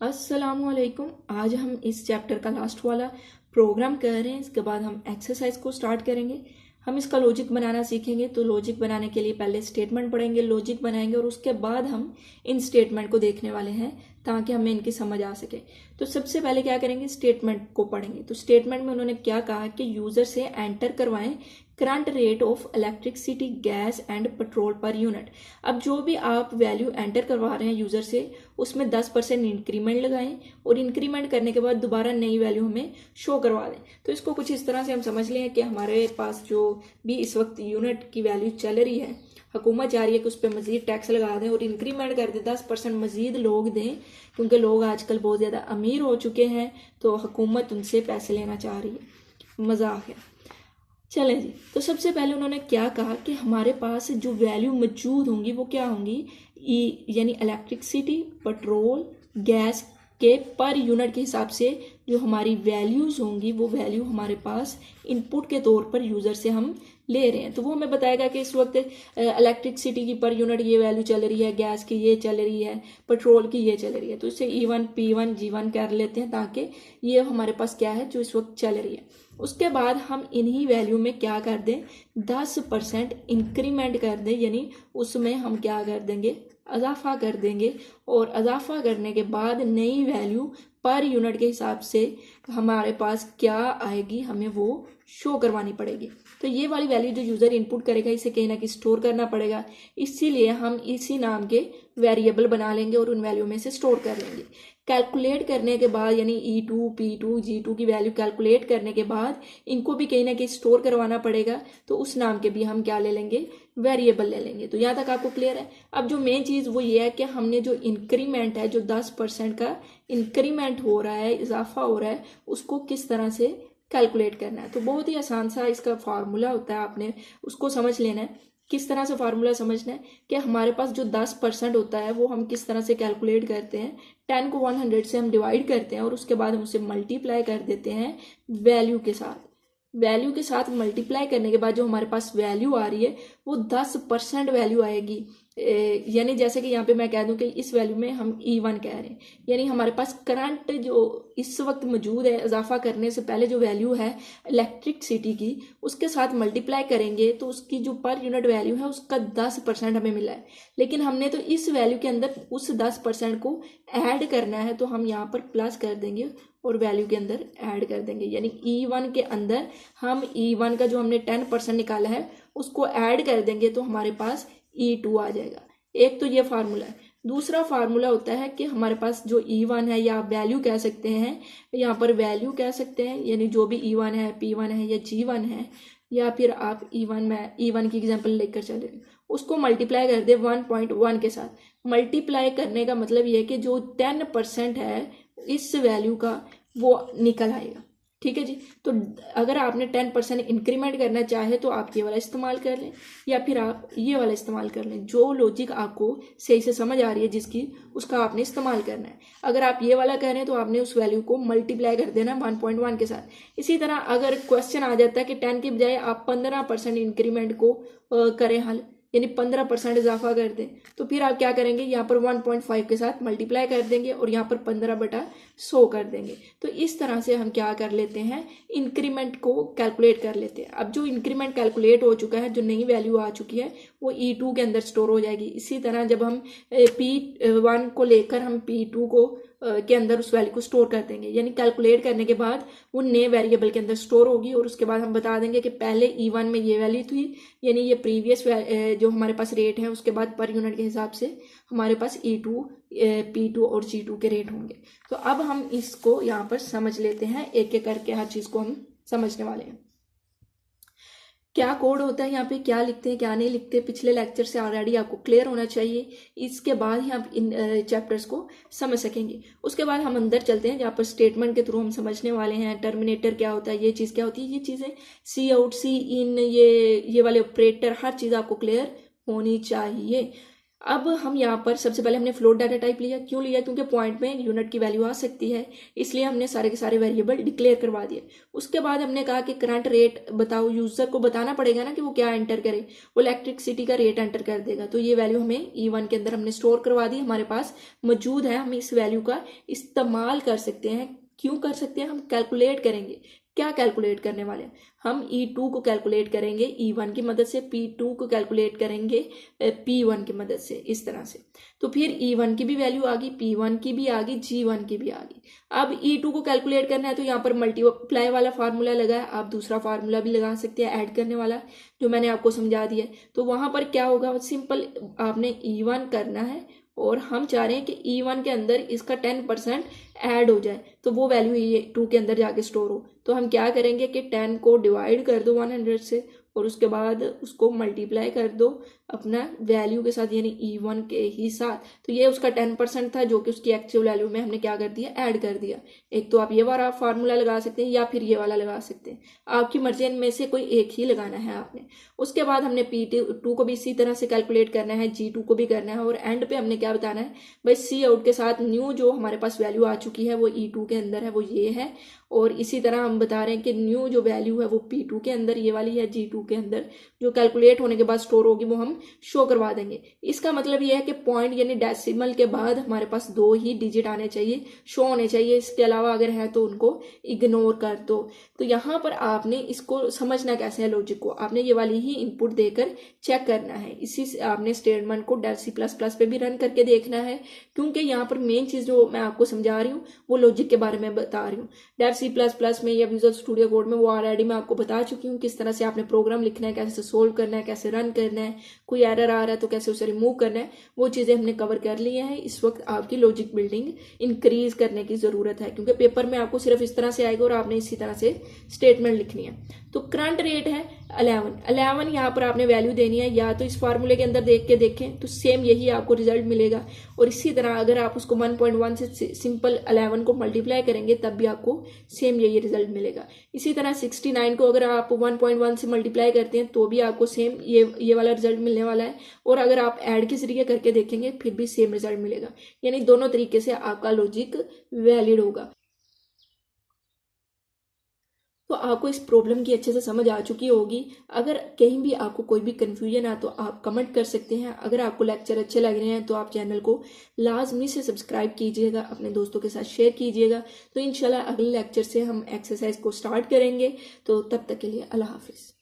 अस्सलामुअलैकुम। आज हम इस चैप्टर का लास्ट वाला प्रोग्राम कर रहे हैं। इसके बाद हम एक्सरसाइज को स्टार्ट करेंगे। हम इसका लॉजिक बनाना सीखेंगे। तो लॉजिक बनाने के लिए पहले स्टेटमेंट पढ़ेंगे, लॉजिक बनाएंगे और उसके बाद हम इन स्टेटमेंट को देखने वाले हैं ताकि हमें इनकी समझ आ सके। तो सबसे पहले क्या करेंगे, स्टेटमेंट को पढ़ेंगे। तो स्टेटमेंट में उन्होंने क्या कहा कि यूजर से एंटर करवाएं current rate of electricity, gas and petrol per unit. अब जो भी आप वैल्यू एंटर करवा रहे हैं यूजर से, उसमें 10% इंक्रीमेंट लगाएं और इंक्रीमेंट करने के बाद दोबारा नई वैल्यू हमें शो करवा दें। तो इसको कुछ इस तरह से हम समझ लें कि हमारे पास जो भी इस वक्त यूनिट की वैल्यू चल रही है, हुकूमत चाह रही है कि उस पर मजीद टैक्स लगा दें और इंक्रीमेंट कर दें, 10% मजीद लोग दें, क्योंकि लोग आजकल बहुत ज़्यादा अमीर हो चुके हैं तो हुकूमत उनसे पैसे लेना चाह रही है। मजाक है। चलें जी। तो सबसे पहले उन्होंने क्या कहा कि हमारे पास जो वैल्यू मौजूद होंगी वो क्या होंगी, यानी इलेक्ट्रिसिटी, पेट्रोल, गैस के पर यूनिट के हिसाब से जो हमारी वैल्यूज होंगी वो वैल्यू हमारे पास इनपुट के तौर पर यूजर से हम ले रहे हैं। तो वो हमें बताएगा कि इस वक्त इलेक्ट्रिसिटी की पर यूनिट ये वैल्यू चल रही है, गैस की ये चल रही है, पेट्रोल की ये चल रही है। तो इसे E1, P1, G1 कर लेते हैं ताकि ये हमारे पास क्या है जो इस वक्त चल रही है। उसके बाद हम इन्हीं वैल्यू में क्या कर दें, 10% इंक्रीमेंट कर दें, यानी उसमें हम क्या कर देंगे, अजाफा कर देंगे। और अजाफा करने के बाद नई वैल्यू पर यूनिट के हिसाब से हमारे पास क्या आएगी, हमें वो शो करवानी पड़ेगी। तो ये वाली वैल्यू जो यूजर इनपुट करेगा इसे कहीं ना कहीं स्टोर करना पड़ेगा, इसीलिए हम इसी नाम के वेरिएबल बना लेंगे और उन वैल्यू में से स्टोर कर लेंगे। कैलकुलेट करने के बाद, यानी E2, P2, G2 की वैल्यू कैलकुलेट करने के बाद इनको भी कहीं ना कहीं स्टोर करवाना पड़ेगा, तो उस नाम के भी हम क्या ले लेंगे, वेरिएबल ले लेंगे। तो यहाँ तक आपको क्लियर है। अब जो मेन चीज़ वो ये है कि हमने जो इंक्रीमेंट है, जो 10% का इंक्रीमेंट हो रहा है, इजाफा हो रहा है, उसको किस तरह से कैलकुलेट करना है। तो बहुत ही आसान सा इसका फार्मूला होता है, आपने उसको समझ लेना है। किस तरह से फार्मूला समझना है कि हमारे पास जो 10% होता है वो हम किस तरह से कैलकुलेट करते हैं। 10 को 100 से हम डिवाइड करते हैं और उसके बाद हम उसे मल्टीप्लाई कर देते हैं वैल्यू के साथ। वैल्यू के साथ मल्टीप्लाई करने के बाद जो हमारे पास वैल्यू आ रही है वो 10% वैल्यू आएगी। यानी जैसे कि यहाँ पे मैं कह दूं कि इस वैल्यू में हम E1 कह रहे हैं, यानी हमारे पास करंट जो इस वक्त मौजूद है, इजाफा करने से पहले जो वैल्यू है इलेक्ट्रिसिटी की, उसके साथ मल्टीप्लाई करेंगे तो उसकी जो पर यूनिट वैल्यू है उसका 10% हमें मिला है। लेकिन हमने तो इस वैल्यू के अंदर उस 10% को ऐड करना है, तो हम यहाँ पर प्लस कर देंगे और वैल्यू के अंदर ऐड कर देंगे। यानी E1 के अंदर हम E1 का जो हमने 10% निकाला है उसको ऐड कर देंगे तो हमारे पास E2 आ जाएगा। एक तो ये फार्मूला है। दूसरा फार्मूला होता है कि हमारे पास जो E1 है, या वैल्यू कह सकते हैं, यहाँ पर वैल्यू कह सकते हैं, यानी जो भी E1 है, P1 है या G1 है, या फिर आप E1 की एग्जांपल लेकर चले, उसको मल्टीप्लाई कर दे 1.1 के साथ। मल्टीप्लाई करने का मतलब ये है कि जो 10% है इस वैल्यू का वो निकल आएगा। ठीक है जी। तो अगर आपने 10% इंक्रीमेंट करना चाहे तो आप ये वाला इस्तेमाल कर लें या फिर आप ये वाला इस्तेमाल कर लें। जो लॉजिक आपको सही से समझ आ रही है जिसकी, उसका आपने इस्तेमाल करना है। अगर आप ये वाला कह रहे हैं तो आपने उस वैल्यू को मल्टीप्लाई कर देना 1.1 के साथ। इसी तरह अगर क्वेश्चन आ जाता है कि 10 की बजाय आप 15% इंक्रीमेंट को करें हल, यानी 15% इजाफा कर दें, तो फिर आप क्या करेंगे, यहाँ पर 1.5 के साथ मल्टीप्लाई कर देंगे और यहाँ पर 15/100 कर देंगे। तो इस तरह से हम क्या कर लेते हैं, इंक्रीमेंट को कैलकुलेट कर लेते हैं। अब जो इंक्रीमेंट कैलकुलेट हो चुका है, जो नई वैल्यू आ चुकी है, वो E2 के अंदर स्टोर हो जाएगी। इसी तरह जब हम P1 को लेकर हम P2 को के अंदर उस वैल्यू को स्टोर कर देंगे, यानी कैलकुलेट करने के बाद वो नए वेरिएबल के अंदर स्टोर होगी और उसके बाद हम बता देंगे कि पहले E1 में ये वैल्यू थी, यानी ये प्रीवियस जो हमारे पास रेट है, उसके बाद पर यूनिट के हिसाब से हमारे पास E2, P2 और G2 के रेट होंगे। तो अब हम इसको यहाँ पर समझ लेते हैं, एक एक करके हर चीज़ को हम समझने वाले हैं। क्या कोड होता है, यहाँ पे क्या लिखते हैं क्या नहीं लिखते, पिछले लेक्चर से ऑलरेडी आपको क्लियर होना चाहिए। इसके बाद ही आप इन चैप्टर्स को समझ सकेंगे। उसके बाद हम अंदर चलते हैं जहाँ पर स्टेटमेंट के थ्रू हम समझने वाले हैं टर्मिनेटर क्या होता है, ये चीज़ क्या होती है, ये चीज़ें सी आउट, सी इन, ये वाले ऑपरेटर, हर चीज़ आपको क्लियर होनी चाहिए। अब हम यहाँ पर सबसे पहले हमने फ्लोट डाटा टाइप लिया। क्यों लिया? क्योंकि पॉइंट में यूनिट की वैल्यू आ सकती है, इसलिए हमने सारे के सारे वेरिएबल डिक्लेयर करवा दिए। उसके बाद हमने कहा कि करंट रेट बताओ, यूजर को बताना पड़ेगा ना कि वो क्या एंटर करे। वो इलेक्ट्रिसिटी का रेट एंटर कर देगा, तो ये वैल्यू हमें E1 के अंदर हमने स्टोर करवा दी, हमारे पास मौजूद है। हम इस वैल्यू का इस्तेमाल कर सकते हैं। क्यों कर सकते हैं? हम कैलकुलेट करेंगे। क्या कैलकुलेट करने वाले हैं? हम E2 को कैलकुलेट करेंगे E1 की मदद से, P2 को कैलकुलेट करेंगे P1 की मदद से, इस तरह से। तो फिर E1 की भी वैल्यू आ गई, P1 की भी आ गई, G1 की भी आ गई। अब E2 को कैलकुलेट करना है तो यहाँ पर मल्टीप्लाई वाला फार्मूला लगा है, आप दूसरा फार्मूला भी लगा सकते हैं ऐड करने वाला, जो मैंने आपको समझा दिया है। तो वहां पर क्या होगा? सिंपल आपने E1 करना है और हम चाह रहे हैं कि E1 के अंदर इसका 10% ऐड हो जाए, तो वो वैल्यू E2 के अंदर जाके स्टोर हो। तो हम क्या करेंगे कि 10 को डिवाइड कर दो 100 से, और उसके बाद उसको मल्टीप्लाई कर दो अपना वैल्यू के साथ, यानी E1 के ही साथ। तो ये उसका 10% था, जो कि उसकी एक्चुअल वैल्यू में हमने क्या कर दिया? ऐड कर दिया। एक तो आप ये वाला फार्मूला लगा सकते हैं या फिर ये वाला लगा सकते हैं, आपकी मर्जी, इनमें से कोई एक ही लगाना है आपने। उसके बाद हमने P2 को भी इसी तरह से कैलकुलेट करना है, G2 को भी करना है, और एंड पे हमने क्या बताना है भाई, सी आउट के साथ न्यू जो हमारे पास वैल्यू आ चुकी है वो E2 के अंदर है, वो ये है। और इसी तरह हम बता रहे हैं कि न्यू जो वैल्यू है वो P2 के अंदर ये वाली है, G2 के अंदर जो कैलकुलेट होने के बाद स्टोर होगी वो हम शो करवा देंगे। इसका मतलब ये है कि पॉइंट यानी डेसिमल के बाद हमारे पास 2 ही डिजिट आने चाहिए, शो होने चाहिए। इसके अलावा अगर है तो उनको इग्नोर कर दो। तो यहाँ पर आपने इसको समझना कैसे है, लॉजिक को आपने ये वाली ही इनपुट देकर चेक करना है। इसी से आपने स्टेटमेंट को डेल C++ पे भी रन करके देखना है, क्योंकि यहाँ पर मेन चीज जो मैं आपको समझा रही हूँ वो लॉजिक के बारे में बता रही हूँ। डेल C++ में या विजुअल स्टूडियो कोड में वो ऑलरेडी मैं आपको बता चुकी हूँ किस तरह से आपने प्रोग्राम लिखना है, कैसे सोल्व करना है, कैसे रन करना है, कोई एरर आ रहा है तो कैसे उसे रिमूव करना है, वो चीजें हमने कवर कर ली हैं। इस वक्त आपकी लॉजिक बिल्डिंग इंक्रीज करने की जरूरत है, क्योंकि पेपर में आपको सिर्फ इस तरह से आएगा और आपने इसी तरह से स्टेटमेंट लिखनी है। तो करंट रेट है 11 यहाँ पर आपने वैल्यू देनी है, या तो इस फार्मूले के अंदर देख के देखें तो सेम यही आपको रिजल्ट मिलेगा, और इसी तरह अगर आप उसको 1.1 से सिंपल 11 को मल्टीप्लाई करेंगे तब भी आपको सेम यही रिजल्ट मिलेगा। इसी तरह 69 को अगर आप 1.1 से मल्टीप्लाई करते हैं तो भी आपको सेम ये वाला रिजल्ट मिलने वाला है, और अगर आप ऐड के जरिए करके देखेंगे फिर भी सेम रिजल्ट मिलेगा। यानी दोनों तरीके से आपका लॉजिक वैलिड होगा। तो आपको इस प्रॉब्लम की अच्छे से समझ आ चुकी होगी। अगर कहीं भी आपको कोई भी कंफ्यूजन है तो आप कमेंट कर सकते हैं। अगर आपको लेक्चर अच्छे लग रहे हैं तो आप चैनल को लाजमी से सब्सक्राइब कीजिएगा, अपने दोस्तों के साथ शेयर कीजिएगा। तो इंशाल्लाह अगले लेक्चर से हम एक्सरसाइज को स्टार्ट करेंगे। तो तब तक के लिए अल्लाह हाफिज़।